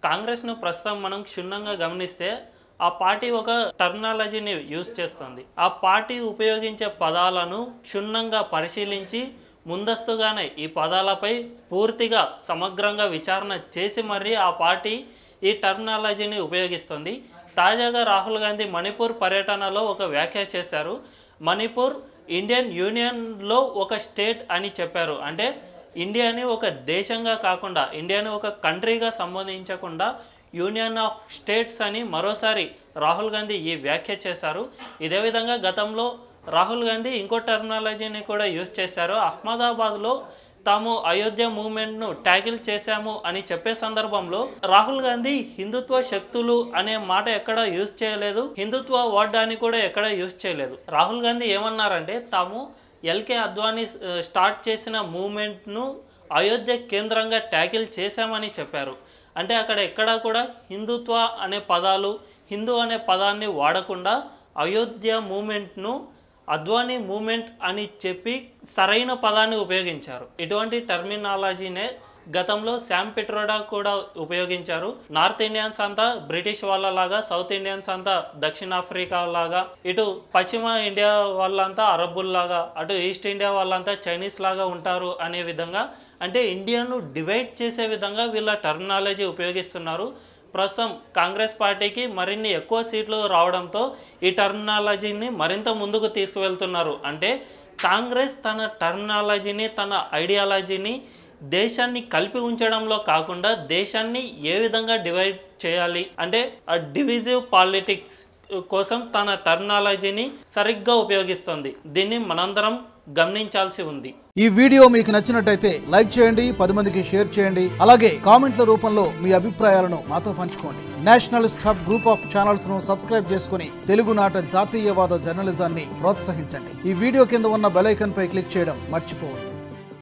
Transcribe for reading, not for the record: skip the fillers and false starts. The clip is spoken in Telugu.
కాంగ్రెస్ను ప్రస్తుతం మనం క్షుణ్ణంగా గమనిస్తే ఆ పార్టీ ఒక టర్మినాలజీని యూజ్ చేస్తుంది. ఆ పార్టీ ఉపయోగించే పదాలను క్షుణ్ణంగా పరిశీలించి ముందస్తుగానే ఈ పదాలపై పూర్తిగా సమగ్రంగా విచారణ చేసి మరీ ఆ పార్టీ ఈ టర్మినాలజీని ఉపయోగిస్తుంది. తాజాగా రాహుల్ గాంధీ మణిపూర్ పర్యటనలో ఒక వ్యాఖ్య చేశారు. మణిపూర్ ఇండియన్ యూనియన్లో ఒక స్టేట్ అని చెప్పారు. అంటే ఇండియాని ఒక దేశంగా కాకుండా, ఇండియాని ఒక కంట్రీగా సంబోధించకుండా యూనియన్ ఆఫ్ స్టేట్స్ అని మరోసారి రాహుల్ గాంధీ ఈ వ్యాఖ్య చేశారు. ఇదే విధంగా గతంలో రాహుల్ గాంధీ ఇంకో టర్మినాలజీని కూడా యూజ్ చేశారు. అహ్మదాబాద్లో తాము అయోధ్య మూవ్మెంట్ను ట్యాకిల్ చేశాము అని చెప్పే సందర్భంలో రాహుల్ గాంధీ హిందుత్వ శక్తులు అనే మాట ఎక్కడ యూజ్ చేయలేదు, హిందుత్వ వర్డాన్ని కూడా ఎక్కడ యూజ్ చేయలేదు. రాహుల్ గాంధీ ఏమన్నారంటే తాము ఎల్కే అద్వానీ స్టార్ట్ చేసిన మూవ్మెంట్ను అయోధ్య కేంద్రంగా ట్యాకిల్ చేశామని చెప్పారు. అంటే అక్కడ ఎక్కడా కూడా హిందుత్వ అనే పదాలు, హిందూ అనే పదాన్ని వాడకుండా అయోధ్య మూవ్మెంట్ను అద్వానీ మూవ్మెంట్ అని చెప్పి సరైన పదాన్ని ఉపయోగించారు. ఇటువంటి టర్మినాలజీనే గతంలో శామ్ పిట్రోడా కూడా ఉపయోగించారు. నార్త్ ఇండియన్స్ అంతా బ్రిటిష్ వాళ్ళలాగా, సౌత్ ఇండియన్స్ అంతా దక్షిణాఫ్రికా లాగా, ఇటు పశ్చిమ ఇండియా వాళ్ళంతా అరబ్బుల్లాగా, అటు ఈస్ట్ ఇండియా వాళ్ళంతా చైనీస్ లాగా ఉంటారు అనే విధంగా, అంటే ఇండియాను డివైడ్ చేసే విధంగా వీళ్ళ టర్మినాలజీ ఉపయోగిస్తున్నారు. ప్రస్తుతం కాంగ్రెస్ పార్టీకి మరిన్ని ఎక్కువ సీట్లు రావడంతో ఈ టర్మినాలజీని మరింత ముందుకు తీసుకువెళ్తున్నారు. అంటే కాంగ్రెస్ తన టర్మినాలజీని, తన ఐడియాలజీని దేశాన్ని కలిపి ఉంచడంలో కాకుండా దేశాన్ని ఏ విధంగా డివైడ్ చేయాలి అంటే ఆ డివిజివ్ పాలిటిక్స్ కోసం తన టర్మినాలజీని సరిగ్గా ఉపయోగిస్తుంది. దీన్ని మనందరం గమనించాల్సి ఉంది. ఈ వీడియో మీకు నచ్చినట్టయితే లైక్ చేయండి, 10 మందికి షేర్ చేయండి. అలాగే కామెంట్ల రూపంలో మీ అభిప్రాయాలను మాతో పంచుకోండి. Nationalist hub group of channels ను సబ్స్క్రైబ్ చేసుకుని తెలుగునాట జాతీయవాద జర్నలిజాన్ని ప్రోత్సహించండి. ఈ వీడియో కింద ఉన్న బెల్ ఐకాన్ పై క్లిక్ చేయడం మర్చిపోవద్దు.